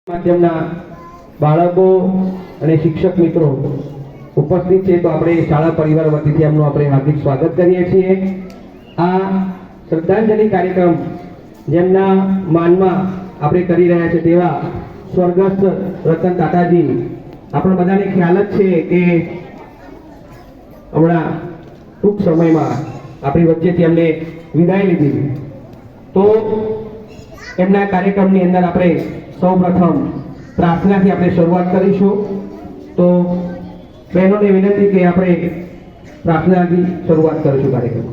માધ્યમના બાળકો અને શિક્ષક મિત્રો ઉપસ્થિત છે તો આપણે શાળા પરિવાર વતીથી એમનું આપણે હાર્દિક સ્વાગત કરીએ છીએ। આ શ્રદ્ધાંજલિ કાર્યક્રમ જેમના માનમાં આપણે કરી રહ્યા છે તેવા સ્વર્ગસ્થ રતન ટાટાજી આપણે બધાને ખ્યાલ જ છે કે હમણાં ટૂંક સમયમાં આપણી વચ્ચેથી એમને વિદાય લીધી। તો એમના કાર્યક્રમની અંદર આપણે સૌપ્રથમ પ્રાર્થનાથી આપણે શરૂઆત કરીશું। તો બહેનોને વિનંતી કે આપણે પ્રાર્થનાથી શરૂઆત કરીશું કાર્યક્રમ।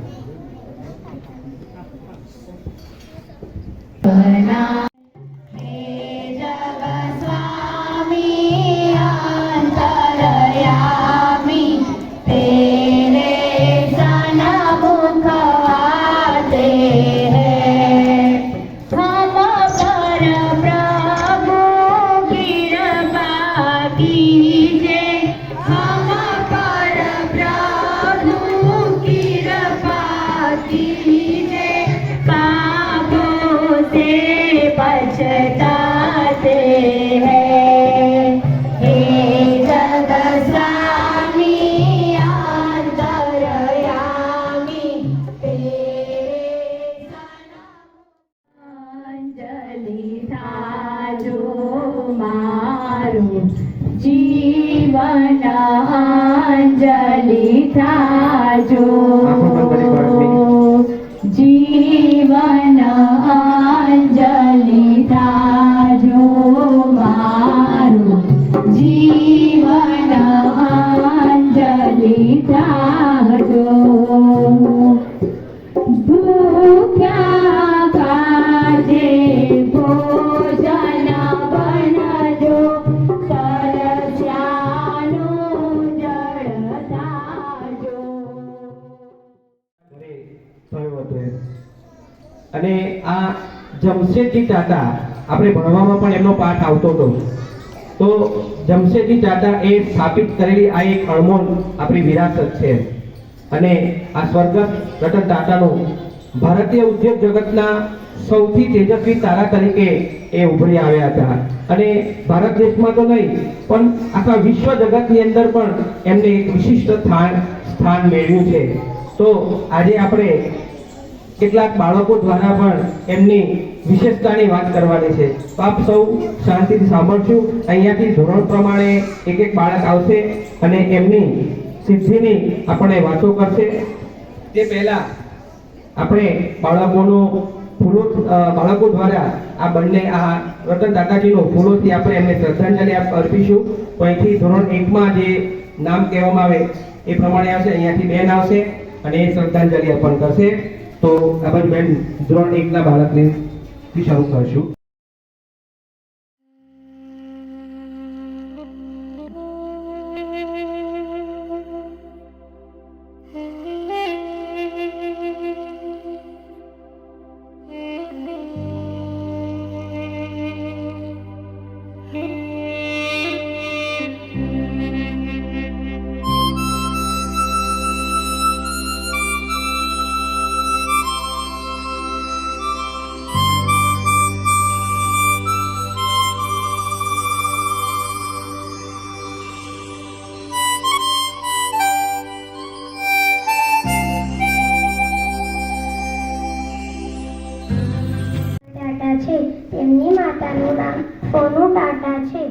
जीवन अंजलि थाजो, जीवन अंजलि थाजो मारो, जीवन अंजलि थाजो। भूख्या काजे भोजन बनजो, અને આ જમશેદજી ટાટા આપણે ભણવામાં પણ એમનો પાઠ આવતો હતો। તો જમશેદજી ટાટા એ સ્થાપિત કરેલી આ એક અણમોલ આપણી વિરાસત છે અને આ સ્વર્ગસ્થ રતન ટાટાનું ભારતીય ઉદ્યોગ જગતના સૌથી તેજસ્વી તારા તરીકે એ ઉભરી આવ્યા હતા અને ભારત દેશમાં તો નહીં પણ આખા વિશ્વ જગતની અંદર પણ એમને એક વિશિષ્ટ સ્થાન મેળવ્યું છે। તો આજે આપણે કેટલાક બાળકો દ્વારા પણ એમની વિશેષતાની વાત કરવાની છે। તો આપ સૌ શાંતિથી સાંભળશું। અહીંયાથી ધોરણ પ્રમાણે એક એક બાળક આવશે અને એમની સિદ્ધિની આપણે વાતો કરશે। તે પહેલા આપણે બાળકો દ્વારા આ બંને આ રતન ટાટાજીનો ફૂલોથી આપણે એમને શ્રદ્ધાંજલિ અર્પીશું। તો અહીંથી ધોરણ 1માં જે નામ કહેવામાં આવે એ પ્રમાણે આવશે। અહીંયાથી બેન આવશે અને એ શ્રદ્ધાંજલિ અર્પણ કરશે। તો આપણે બેન ધોરણ 1ના બાળકને શરૂ કરશું। તેમની માતાનું નામ સોનુ ટાટા છે।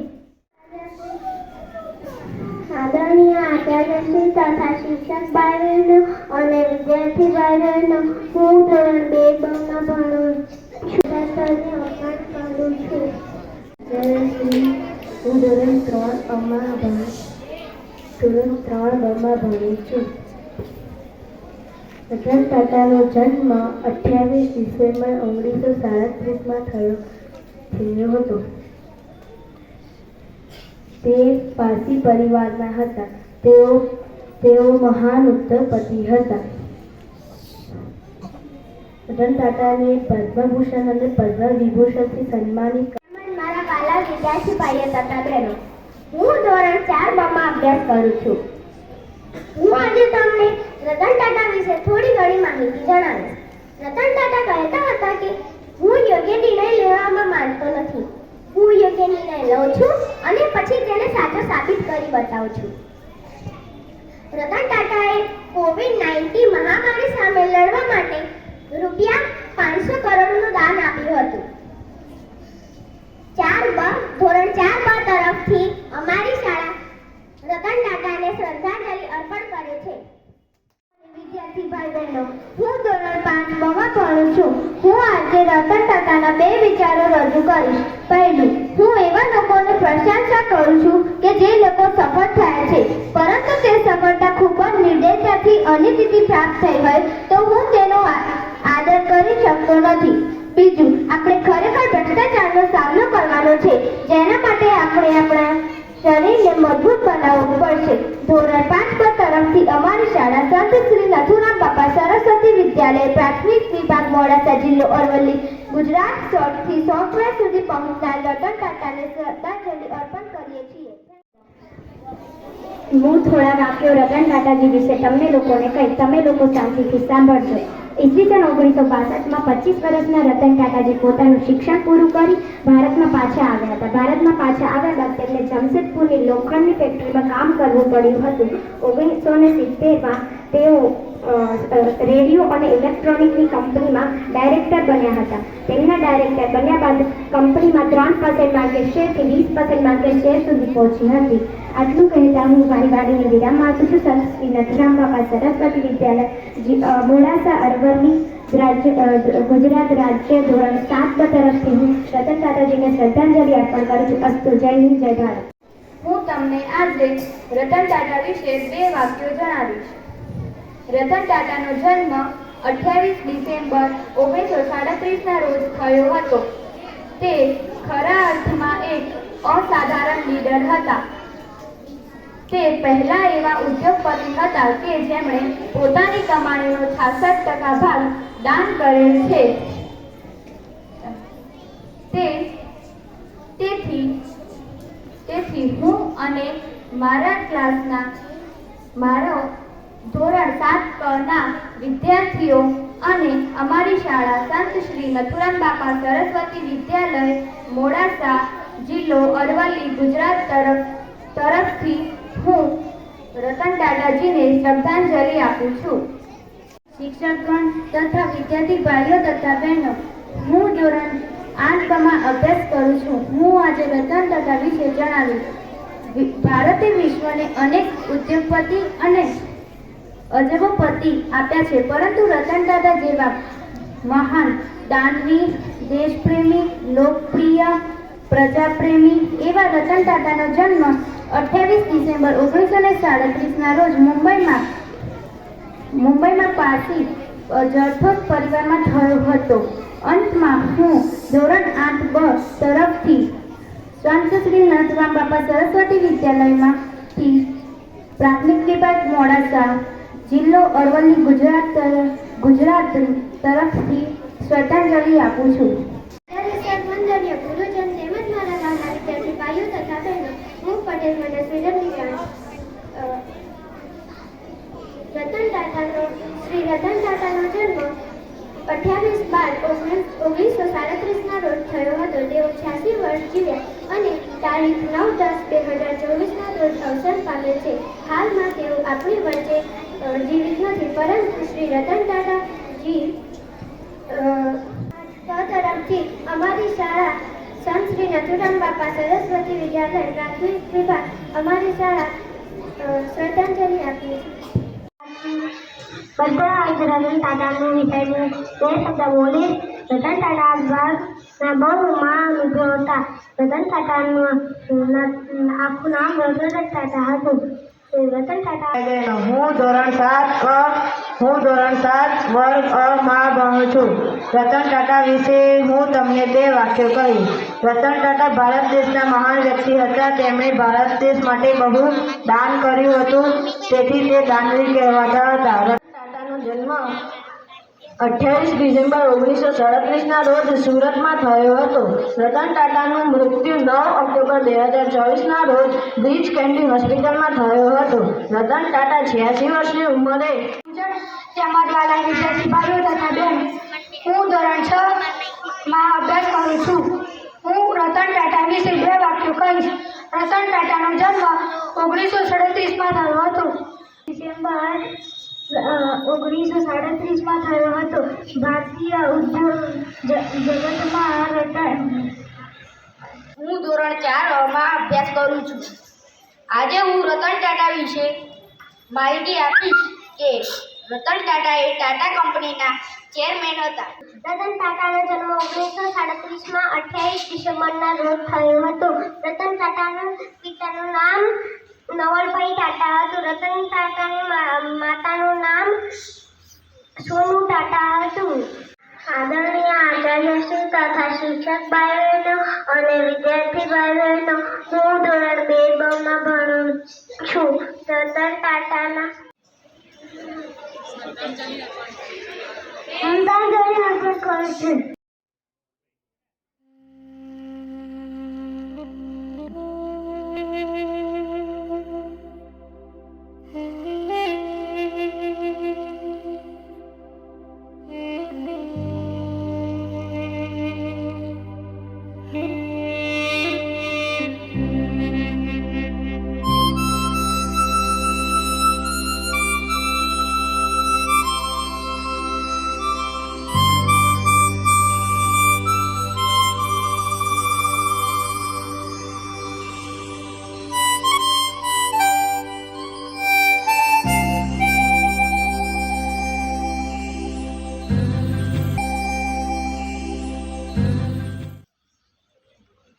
આદરણીય આચાર્યશ્રી તથા શિક્ષક ભાઈઓ અને વિદ્યાર્થી ભાઈઓ, હું ધોરણ 2 માં ભણું છું। હું ધોરણ 3 માં ભણું છું। રતન ટાટાનો જન્મ 28 ડિસેમ્બર 1937માં થયો હતો। તે પારસી પરિવારના હતા। તેઓ મહાન ઉદ્યોગપતિ હતા। રતન ટાટાને પદ્મભૂષણ અને પદ્મવિભૂષણથી સન્માનિત। મારા વાલા વિદ્યાર્થી ભાઈઓ તથા બહેનો, હું ધોરણ 4 માં અભ્યાસ કરું છું। હું આજે તમને રતન ટાટા વિશે થોડી ઘણી માહિતી જણાવીશ। રતન ટાટા કહેતા હતા કે હું યોગ્ય નિર્ણય લેવામાં માનતો નથી, હું યોગ્ય નિર્ણય લઉં છું અને પછી તેને સાચો સાબિત કરી બતાવું છું. રતન ટાટાએ કોવિડ-19 મહામારી સામે લડવા માટે રૂપિયા 500 કરોડનું દાન આપ્યું હતું. ધોરણ 4 તરફથી અમારી શાળા રતન ટાટાને શ્રદ્ધાંજલિ અર્પણ કરે છે. વિદ્યાર્થી ભાઈ બહેનો, હું ધોરણ 5 માં ભણું છું. હું આજે રતન ટાટાના 2 વિચારો રજૂ કરીશ. પહેલું, હું એવા લોકોની પ્રશંસા કરું છું કે જે લોકો સફળ થયા છે, પરંતુ તે સફળતા ખૂબ જ નિર્દયતાથી અનિતિથી પ્રાપ્ત થઈ હોય તો હું તેનો આદર કરી શકતો નથી. બીજું, આપણે ખરેખર ભ્રષ્ટાચારનો સામનો કરવાનો છે, જેના માટે આપણે આપણા શરીરને મજબૂત બનાવવું પડશે. ધોરણ 5 તરફથી અમારી શાળા સંત શ્રી નથુરામ બાપા સરસ્વતી વિદ્યાલય પ્રાથમિક વિભાગ મોડાસા જિલ્લો અરવલ્લી ગુજરાત થી સોફ્ટવેર સુધી પહોંચનાર રતન ટાટાને શ્રદ્ધાંજલિ અર્પણ કરીએ છીએ. હું થોડા વાક્યો રતન ટાટાજી વિશે તમને લોકોને કહી તમે લોકો શાંતિથી સાંભળજો. ઈસવીસન 1962માં 25 વર્ષના રતન ટાટાજી પોતાનું શિક્ષણ પૂરું કરી ભારતમાં પાછા આવ્યા હતા. ભારતમાં પાછા આવ્યા બાદ તેમને જમશેદપુરની લોખંડની ફેક્ટરીમાં કામ કરવું પડ્યું હતું. 1970માં તેઓ રેડિયો અને ઇલેક્ટ્રોનિકની કંપનીમાં ડાયરેક્ટર બન્યા હતા. તેમના ડાયરેક્ટર બન્યા બાદ કંપનીમાં 3% માર્કેટ શેરથી 20% માર્કેટ શેર સુધી પહોંચી હતી. આટલું કહેતા હું મારી વાણીને વિરામ આપું છું. સંત શ્રી નથુરામ બાપા સરસ્વતી વિદ્યાલય મોડાસા અરવલ્લી ગુજરાત રાજ્ય ધોરણ 7 તરફથી હું રતન ટાટાજીને શ્રદ્ધાંજલિ અર્પણ કરું છું. અસ્તુ. જય હિન્દ, જય ભારત. હું તમને આજે રતન ટાટા વિશે 2 વાક્યો જણાવીશ. રતન ટાટાનો જન્મ 28 ડિસેમ્બર 1937ના રોજ થયો હતો. તે ખરા અર્થમાં એક અસાધારણ લીડર હતા. તે પહેલા એવા ઉદ્યોગપતિ હતા કે જેમણે પોતાની કમાણીનો 66% ભાગ દાન કરેલ છે. તેથી હું અને મારા ક્લાસના મારો ધોરણ 7ના વિદ્યાર્થીઓ અને અમારી શાળા સંત શ્રી નથુરામ બાપા સરસ્વતી વિદ્યાલય મોડાસા જિલ્લો અરવલ્લી ગુજરાત તરફથી હું રતન ટાટાજીને શ્રદ્ધાંજલિ આપું છું. શિક્ષકગણ તથા વિદ્યાર્થી ભાઈઓ તથા બહેનો, હું ધોરણ 8માં અભ્યાસ કરું છું. હું આજે રતન ટાટા વિશે જણાવીશ. ભારતે વિશ્વને અનેક ઉદ્યોગપતિ અને અજબોપતિ આપ્યા છે, પરંતુ રતન ટાટા જેવા મહાન દાનવીર, દેશપ્રેમી, લોકપ્રિય, પ્રજાપ્રેમી એવા રતન ટાટાનો જન્મ 28 ડિસેમ્બર 1937ના રોજ મુંબઈમાં પારસી જરથોક પરિવારમાં થયો હતો. અંતમાં હું ધોરણ 8 બ તરફથી સંત શ્રી નથુરામ બાપા સરસ્વતી વિદ્યાલયમાંથી પ્રાથમિક વિભાગ મોડાસા જિલ્લો અરવલ્લી ગુજરાત તરફથી શ્રદ્ધાંજલિ આપું છું. વંદનીય ગુરુજન તેમજ મારા ગામના વિદ્યાર્થી ભાઈઓ તથા બહેનો, હું પટેલ મંડળ શ્રી રતન ટાટાનો જન્મ 28/12/1937ના રોજ થયો હતો. તેઓ 86 વર્ષ જીવ્યા અને તારીખ 9/10/2024ના રોજ અવસાન પામેલ છે. હાલમાં તેઓ આપણી વચ્ચે જીવિત નથી, પરંતુ શ્રી રતન ટાટાજી તરફથી અમારી શાળા સંત શ્રી નથુરામ બાપા સરસ્વતી વિદ્યાલય પ્રાથમિક વિભાગ અમારી શાળા શ્રદ્ધાંજલિ આપીએ છીએ. બધા આજ રતન ટાટાનો વિષયને 2 શબ્દ બોલીશ. રતન ટાટા ભારતના બહુ મહાન ઉદ્યોગ હતા. રતન ટાટાનું આખું નામ રતન ટાટા હતું. રતન ટાટા હું ધોરણ 7 વર્ગ અ માં ભણું છું. રતન ટાટા વિશે હું તમને 2 વાક્યો કહીશ. રતન ટાટા ભારત દેશના મહાન વ્યક્તિ હતા. તેમણે ભારત દેશ માટે બહુ દાન કર્યું હતું, તેથી તે દાનવીર કહેવાતા હતા. રતન ટાટાનો જન્મ 28 ડિસેમ્બર 1937ના રોજ સુરતમાં થયો હતો. રતન ટાટાનું મૃત્યુ 9 ઓક્ટોબર 2024ના રોજ બ્રીચ કેન્ડી હોસ્પિટલમાં થયો હતો. રતન ટાટા 86 વર્ષની ઉંમરે તેમજ વાલા વિદ્યાર્થી ભાઈઓ તથા બહેનો, હું ધોરણ 6માં અભ્યાસ કરું છું. હું હું રતન ટાટા વિશે 2 વાક્યો કહીશ. રતન ટાટાનો જન્મ 1937માં થયો હતો. ડિસેમ્બર 1937માં થયો હતો. ભારતીય ઉદ્યોગ જગતમાં રતન. હું ધોરણ 4 માં અભ્યાસ કરું છું. આજે હું રતન ટાટા વિશે માહિતી આપીશ કે રતન ટાટા એ ટાટા કંપનીના ચેરમેન હતા. રતન ટાટાનો જન્મ 1937માં 28 ડિસેમ્બરના રોજ થયો હતો. રતન ટાટાના પિતાનું નામ નવલભાઈ ટાટા હતું. રતન ટાટાની માતાનું નામ સોનુ ટાટા હતું. આદરણીય આચાર્યશ્રી તથા શિક્ષક ભાઈ બહેનો અને વિદ્યાર્થી ભાઈ બહેનો, હું ધોરણ 2 માં ભણું છું. રતન ટાટાના અંદાજોની આપણે કરું છું.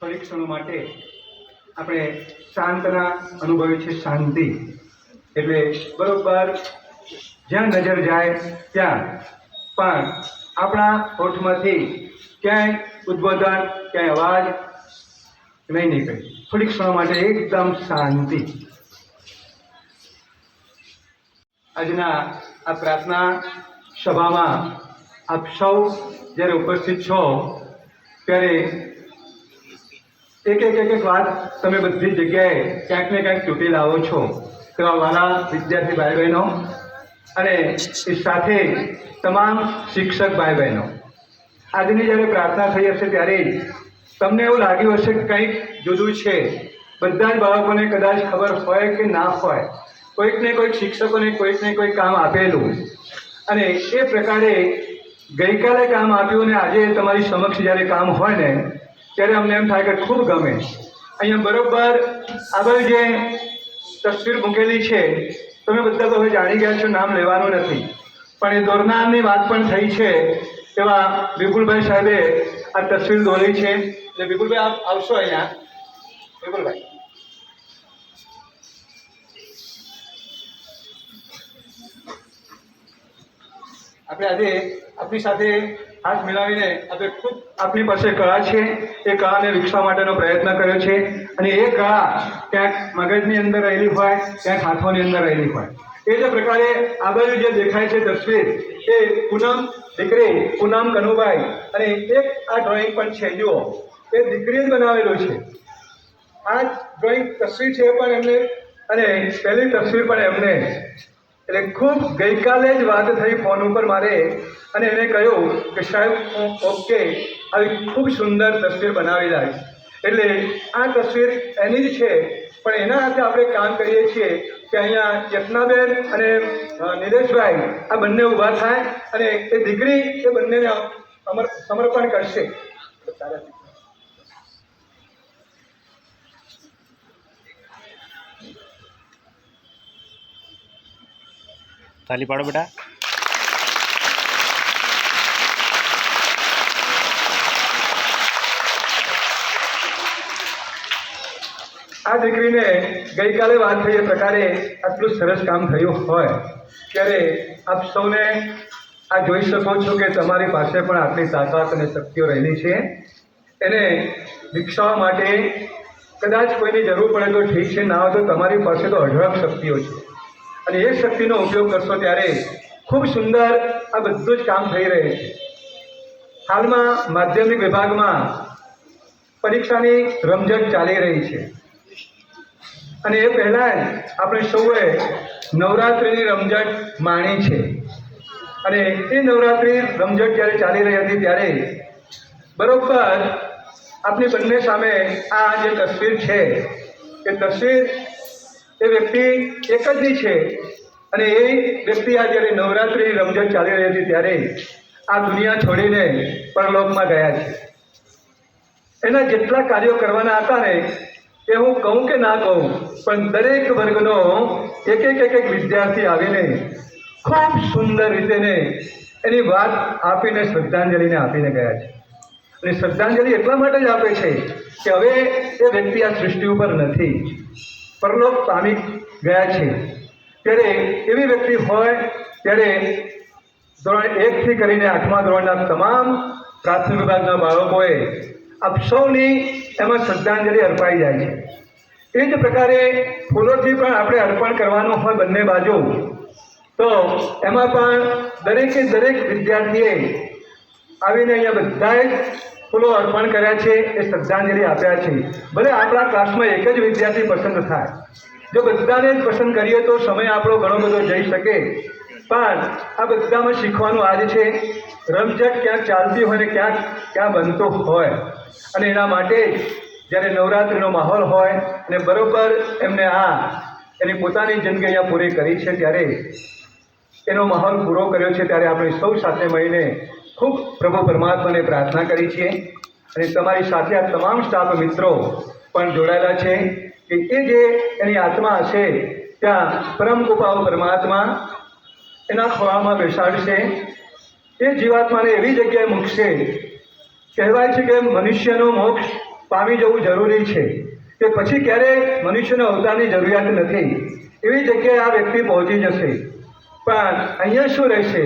પરીક્ષણો માટે આપણે શાંતના અનુભવી છે. શાંતિ એટલે બરોબર જ્યાં નજર જાય ત્યાં પણ આપણા હોઠમાંથી ક્યાંય ઉદ્બોધન, ક્યાંય અવાજ નહીં નીકળે. થોડીક ક્ષણો માટે એકદમ શાંતિ. આજના આ પ્રાર્થના સભામાં આપ સૌ જ્યારે ઉપસ્થિત છો ત્યારે એક વાત તમે બધી જગ્યાએ ક્યાંક ને ક્યાંક તૂટી લાવો છો. તેવા વાલા વિદ્યાર્થી ભાઈ બહેનો અને એ સાથે તમામ શિક્ષક ભાઈ બહેનો, આજની જ્યારે પ્રાર્થના થઈ હશે ત્યારે તમને એવું લાગ્યું હશે કે કંઈક જુદું છે. બધા જ બાળકોને કદાચ ખબર હોય કે ના હોય, કોઈક ને કોઈક શિક્ષકોને કોઈક ને કોઈક કામ આપેલું અને એ પ્રકારે ગઈકાલે કામ આપ્યું ને આજે તમારી સમક્ષ જ્યારે કામ હોય ને ત્યારે અમને એમ થાય કે ખૂબ ગમે. અહીંયા બરોબર આગળ જે તસવીર મૂકેલી છે તમે બધા તો હવે જાણી ગયા છો, નામ લેવાનું નથી, પણ એ દોરનારની વાત પણ થઈ છે. એવા વિપુલભાઈ સાહેબે આ તસવીર દોરી છે. એટલે વિપુલભાઈ આપ આવશો અહીંયા. વિપુલભાઈ, આપણે આજે આપની સાથે હાથ મિલાવીને આપણે ખૂબ આપની પાસે કળા છે એ કળાને વિકસાવવા માટેનો પ્રયત્ન કર્યો છે. અને એ કળા ક્યાંક મગજની અંદર રહેલી હોય, ક્યાંક હાથોની અંદર રહેલી હોય. એ જ પ્રકારે આગળ જે દેખાય છે તસવીર એ પૂનમ દીકરી પૂનમ કનુભાઈ, અને એક આ ડ્રોઈંગ પણ છે. જુઓ, એ દીકરીએ જ બનાવેલું છે. આ ડ્રોઈંગ તસવીર છે પણ એમને, અને પહેલી તસવીર પણ એમને. એટલે ખૂબ ગઈકાલે જ વાત થઈ ફોન ઉપર મારે, અને એને કહ્યું કે સાહેબ હું ઓકે, આવી ખૂબ સુંદર તસવીર બનાવી લાવી. એટલે આ તસવીર એની જ છે, પણ એના સાથે આપણે કામ કરીએ છીએ કે અહીંયા યજ્ઞાબેન અને નિલેશભાઈ આ બંને ઊભા થાય અને એ દીકરી એ બંનેને સમર્પણ કરશે. તાલી પાડો બેટા. આ દીકરીને ગઈકાલે વાત થઈ એ પ્રકારે આટલું સરસ કામ થયું હોય ત્યારે આપ સૌને આ જોઈ શકો છો કે તમારી પાસે પણ આટલી તાકાત અને શક્તિઓ રહેલી છે. એને વિકસાવવા માટે કદાચ કોઈની જરૂર પડે તો ઠીક છે, ના હોય તો તમારી પાસે તો અઢળક શક્તિઓ છે. અને એ શક્તિનો ઉપયોગ કરશો ત્યારે ખૂબ સુંદર આ બધું જ કામ થઈ રહે છે. હાલમાં માધ્યમિક વિભાગમાં પરીક્ષાની રમઝટ ચાલી રહી છે, અને એ પહેલાં જ આપણે સૌએ નવરાત્રિની રમઝટ માણી છે. અને એ નવરાત્રિ રમઝટ જ્યારે ચાલી રહી હતી ત્યારે બરોબર આપની બંને સામે આ જે તસવીર છે એ તસવીર એ વ્યક્તિ એક જ ની છે અને એ વ્યક્તિ આ જ્યારે નવરાત્રિની રમઝટ ચાલી રહી હતી ત્યારે આ દુનિયા છોડીને પરલોકમાં ગયા છે. એના જેટલા કાર્યો કરવાના હતા ને એ હું કહું કે ના કહું, પણ દરેક વર્ગનો એક વિદ્યાર્થી આવીને ખૂબ સુંદર રીતે એની વાત આપીને શ્રદ્ધાંજલિને આપીને ગયા છે. અને શ્રદ્ધાંજલિ એટલા માટે જ આપે છે કે હવે એ વ્યક્તિ આ સૃષ્ટિ ઉપર નથી, પરલોક પામી ગયા છે. ત્યારે એવી વ્યક્તિ હોય ત્યારે ધોરણ 1 થી કરીને 8મા ધોરણના તમામ પ્રાથમિક વિભાગના બાળકોએ આપ સૌની એમાં શ્રદ્ધાંજલિ અર્પાઈ જાય છે. એ જ પ્રકારે ફૂલોથી પણ આપણે અર્પણ કરવાનું હોય બંને બાજુ, તો એમાં પણ દરેકે દરેક વિદ્યાર્થીએ આવીને અહીંયા બધાએ ફૂલો અર્પણ કર્યા છે, એ શ્રદ્ધાંજલિ આપ્યા છે. ભલે આપણા ક્લાસમાં એક જ વિદ્યાર્થી પસંદ થાય, જો બધાને જ પસંદ કરીએ તો સમય આપણો ઘણો બધો જઈ શકે, પણ આ બધામાં શીખવાનું આ જ છે રમઝટ ક્યાંક ચાલતી હોય ને ક્યાં બનતો હોય. અને એના માટે જ્યારે નવરાત્રિનો માહોલ હોય અને બરોબર એમને એની પોતાની જિંદગી અહીંયા પૂરી કરી છે ત્યારે એનો માહોલ પૂરો કર્યો છે, ત્યારે આપણે સૌ સાથે મળીને ખૂબ પ્રભુ પરમાત્માને પ્રાર્થના કરી છીએ. અને તમારી સાથે આ તમામ સ્ટાફ મિત્રો પણ જોડાયેલા છે કે એ જે એની આત્મા હશે ત્યાં પરમ કૃપાળુ પરમાત્મા એના ખોળામાં બેસાડશે, એ જીવાત્માને એવી જગ્યાએ મૂકશે. કહેવાય છે કે મનુષ્યનો મોક્ષ પામી જવું જરૂરી છે, કે પછી ક્યારેય મનુષ્યનો અવતારની જરૂરિયાત નથી. એવી જગ્યાએ આ વ્યક્તિ પહોંચી જશે. પણ અહીંયા શું રહેશે?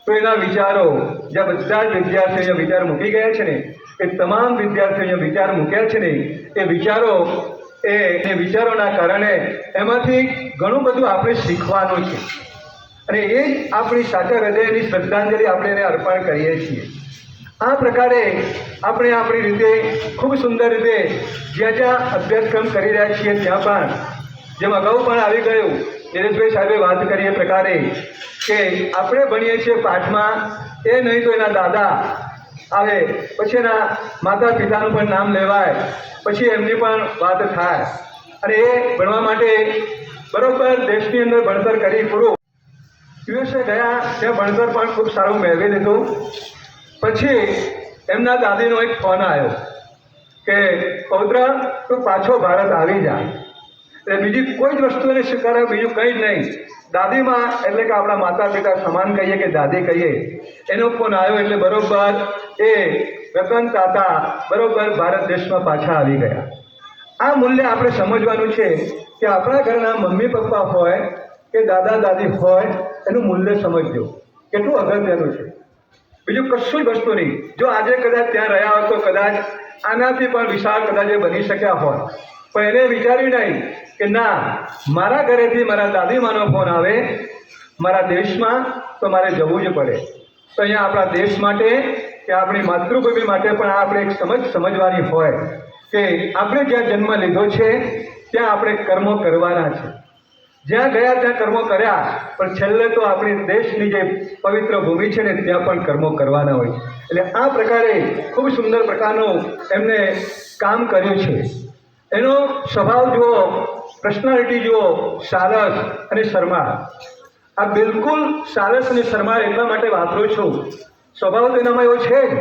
તો એના વિચારો, જ્યાં બધા જ વિદ્યાર્થીઓ વિચાર મૂકી ગયા છે ને, એ તમામ વિદ્યાર્થીઓ વિચાર મૂક્યા છે ને, એ વિચારોના કારણે એમાંથી ઘણું બધું આપણે શીખવાનું છે. અને એ જ આપણી સાચા હૃદયની શ્રદ્ધાંજલિ આપણે એને અર્પણ કરીએ છીએ. આ પ્રકારે આપણે આપણી રીતે ખૂબ સુંદર રીતે જ્યાં જ્યાં અભ્યાસક્રમ કરી રહ્યા છીએ ત્યાં પણ, જેમ અગાઉ પણ આવી ગયું નિલેશભાઈ સાહેબે વાત કરી એ પ્રકારે, કે આપણે ભણીએ છીએ પાઠમાં એ નહીં તો એના દાદા આવે, પછી એના માતા પિતાનું પણ નામ લેવાય, પછી એમની પણ વાત થાય. અને એ ભણવા માટે બરોબર દેશની અંદર ભણતર કરી પૂરું યુએસએ ગયા, ત્યાં ભણતર પણ ખૂબ સારું મેળવી લીધું. પછી એમના દાદીનો એક ફોન આવ્યો કે પૌત્ર તું પાછો ભારત આવી જા. એટલે બીજી કોઈ જ વસ્તુ એને સ્વીકારે, બીજું કંઈ જ નહીં. દાદીમાં એટલે કે આપણા માતા પિતા સમાન કહીએ કે દાદી કહીએ, એનો ફોન આવ્યો એટલે બરોબર એ રતન તાતા બરોબર ભારત દેશમાં પાછા આવી ગયા. આ મૂલ્ય આપણે સમજવાનું છે કે આપણા ઘરના મમ્મી પપ્પા હોય કે દાદા દાદી હોય, એનું મૂલ્ય સમજજો કેટલું અગત્યનું છે. બીજું કશું જ વસ્તુ નહીં. જો આજે કદાચ ત્યાં રહ્યા હોત તો કદાચ આનાથી પણ વિશાળ કદાચ એ બની શક્યા હોત, પણ એને વિચાર્યું નહીં કે ના, મારા ઘરેથી મારા દાદીમાનો ફોન આવે મારા દેશમાં તો મારે જવું જ પડે. તો અહીંયા આપણા દેશ માટે કે આપણી માતૃભૂમિ માટે પણ આપણે એક સમજવાની હોય કે આપણે જ્યાં જન્મ લીધો છે ત્યાં આપણે કર્મો કરવાના છે. જ્યાં ગયા ત્યાં કર્મો કર્યા, પણ છેલ્લે તો આપણી દેશની જે પવિત્ર ભૂમિ છે ને ત્યાં પણ કર્મો કરવાના હોય. એટલે આ પ્રકારે ખૂબ સુંદર પ્રકારનું એમને કામ કર્યું છે. એનો સ્વભાવ જુઓ, પર્સનાલિટી જુઓ, સારસ અને શરમાળ. આ બિલકુલ સારસ અને શરમાળ એટલા માટે વાપરું છું, સ્વભાવ તો એનામાં એવો છે જ,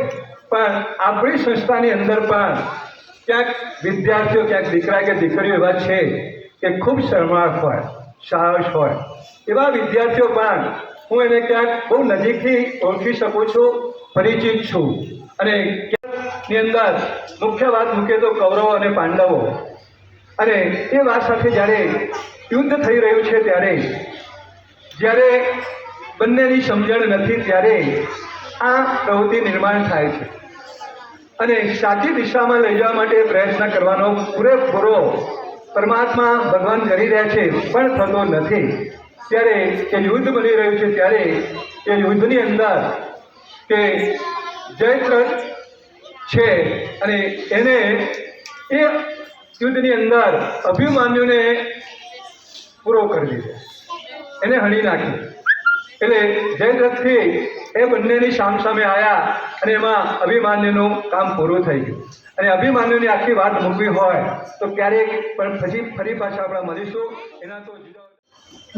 પણ આપણી સંસ્થાની અંદર પણ ક્યાંક વિદ્યાર્થીઓ, ક્યાંક દીકરા કે દીકરીઓ એવા છે કે ખૂબ શરમાળ હોય, સાહસ હોય. એવા વિદ્યાર્થીઓ પણ હું એને ક્યાંક બહુ નજીકથી ઓળખી શકું છું, પરિચિત છું. અને ની અંદર મુખ્ય વાત મૂકીએ તો કૌરવો અને પાંડવો, અને એ વાત સાથે જ્યારે યુદ્ધ થઈ રહ્યું છે ત્યારે જ્યારે બંનેની સમજણ નથી ત્યારે આ પ્રવૃત્તિ નિર્માણ થાય છે. અને સાચી દિશામાં લઈ જવા માટે પ્રયત્ન કરવાનો પૂરેપૂરો પરમાત્મા ભગવાન કરી રહ્યા છે, પણ થતો નથી. ત્યારે એ યુદ્ધ બની રહ્યું છે ત્યારે એ યુદ્ધની અંદર કે જયદ્રથ છે અને એને એ યુદ્ધની અંદર અભિમન્યુને પૂરો કરી દીધો, એને હણી નાખી. એટલે જયદ્રથથી એ બંનેની સામસામે આવ્યા અને એમાં અભિમાન્યુનું કામ પૂરું થઈ ગયું. અને અભિમાન્યુની આખી વાત મૂકવી હોય તો ક્યારેક પણ પછી ફરી પાછા આપણે મળીશું. એના તો જુદા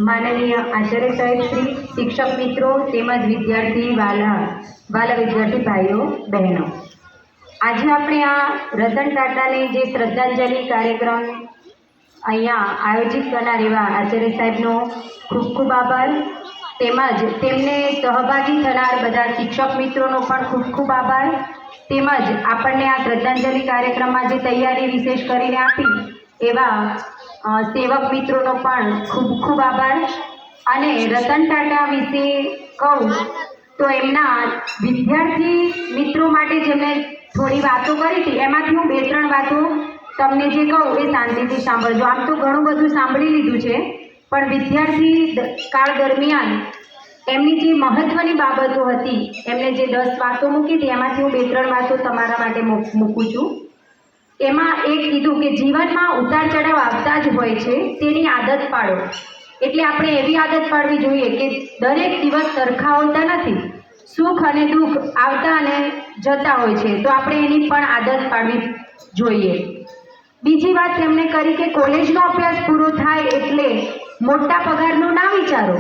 માનનીય આચાર્ય સાહેબ શ્રી, શિક્ષક મિત્રો તેમજ વિદ્યાર્થી વાલા વિદ્યાર્થી ભાઈઓ બહેનો, આજે આપણે આ રતન ટાટાને જે શ્રદ્ધાંજલિ કાર્યક્રમ અહીંયા આયોજિત કરનાર એવા આચાર્ય સાહેબનો ખૂબ ખૂબ આભાર, તેમજ તેમને સહભાગી થનાર બધા શિક્ષક મિત્રોનો પણ ખૂબ ખૂબ આભાર, તેમજ આપણને આ શ્રદ્ધાંજલિ કાર્યક્રમમાં જે તૈયારી વિશેષ કરીને આપી એવા સેવક મિત્રોનો પણ ખૂબ ખૂબ આભાર. અને રતન ટાટા વિશે કહું તો એમના વિદ્યાર્થી મિત્રો માટે જેમણે થોડી વાતો કરી હતી એમાંથી હું 2-3 વાતો તમને જે કહું એ શાંતિથી સાંભળજો. આમ તો ઘણું બધું સાંભળી લીધું છે, પણ વિદ્યાર્થી કાળ દરમિયાન એમની જે મહત્ત્વની બાબતો હતી, એમને જે 10 વાતો મૂકી હતી એમાંથી હું 2-3 વાતો તમારા માટે મૂકું છું. એમાં એક કીધું કે જીવનમાં ઉતાર ચઢાવ આવતા જ હોય છે, તેની આદત પાડો. એટલે આપણે એવી આદત પાડવી જોઈએ કે દરેક દિવસ સરખા હોતા નથી, સુખ અને દુઃખ આવતા અને જતા હોય છે, તો આપણે એની પણ આદત પાડવી જોઈએ. બીજી વાત તેમણે કરી કે કોલેજનો અભ્યાસ પૂરો થાય એટલે મોટા પગારનું ના વિચારો.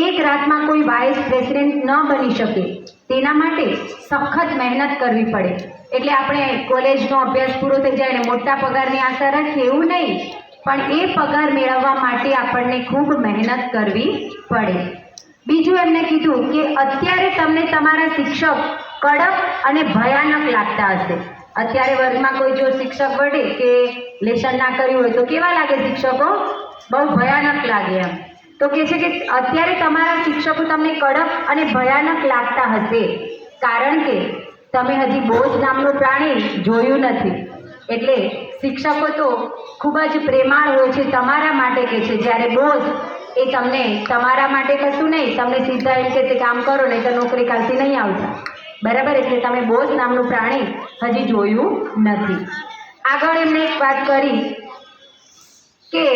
એક રાતમાં કોઈ વાઇસ પ્રેસિડેન્ટ ન બની શકે, તેના માટે સખત મહેનત કરવી પડે. એટલે આપણે કોલેજનો અભ્યાસ પૂરો થઈ જાય અને મોટા પગારની આશા રાખીએ એવું નહીં, પણ એ પગાર મેળવવા માટે આપણને ખૂબ મહેનત કરવી પડે. બીજું એમને કીધું કે અત્યારે તમને તમારા શિક્ષક કડક અને ભયાનક લાગતા હશે. અત્યારે વર્ગમાં કોઈ જો શિક્ષક વળે કે લેશન ના કર્યું હોય તો કેવા લાગે શિક્ષકો? બહુ ભયાનક લાગે એમ. તો કહે છે કે અત્યારે તમારા શિક્ષકો તમને કડક અને ભયાનક લાગતા હશે, કારણ કે તમે હજી બોઝ નામનું પ્રાણી જોયું નથી. એટલે શિક્ષકો તો ખૂબ જ પ્રેમાળ હોય છે તમારા માટે, કે છે જ્યારે બોઝ એ તમને તમારા માટે કશું નહીં, તમને સીધા એમ કે કામ કરો નહીં તો નોકરી કાલથી નહીં આવતા, બરાબર? એટલે તમે બોઝ નામનું પ્રાણી હજી જોયું નથી. આગળ એમણે એક વાત કરી કે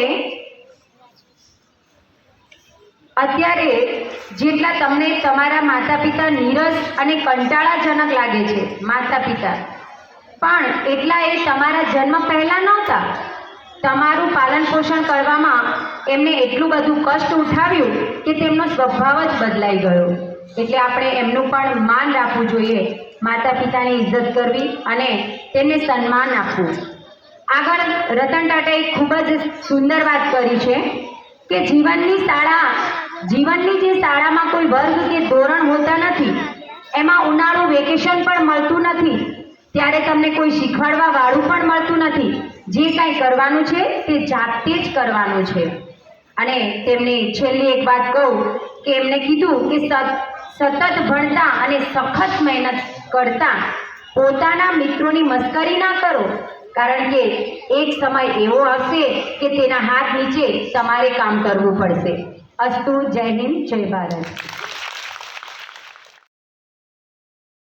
અત્યારે જેટલા તમને તમારા માતા પિતા નીરસ અને કંટાળાજનક લાગે છે માતા પિતા, પણ એટલા એ તમારા જન્મ પહેલાં નહોતા. તમારું પાલન પોષણ કરવામાં એમને એટલું બધું કષ્ટ ઉઠાવ્યું કે તેમનો સ્વભાવ જ બદલાઈ ગયો. એટલે આપણે એમનું પણ માન રાખવું જોઈએ, માતા પિતાની ઇજ્જત કરવી અને તેમને સન્માન આપવું. આગળ રતન ટાટાએ ખૂબ જ સુંદર વાત કરી છે કે જીવનની જે શાળામાં કોઈ વર્ગ કે ધોરણ હોતા નથી, એમાં ઉનાળુ વેકેશન પણ મળતું નથી, ત્યારે તમને કોઈ શીખવાડવા વાળું પણ મળતું નથી. જે કાંઈ કરવાનું છે તે જાતે જ કરવાનું છે. અને તેમની છેલ્લી એક વાત કહું કે એમને કીધું કે સતત ભણતા અને સખત મહેનત કરતા પોતાના મિત્રોની મસ્કરી ના કરો, કારણ કે એક સમય એવો આવશે કે તેના હાથ નીચે તમારે કામ કરવું પડશે. અસ્તુ. જય હિન્દ, જય ભારત.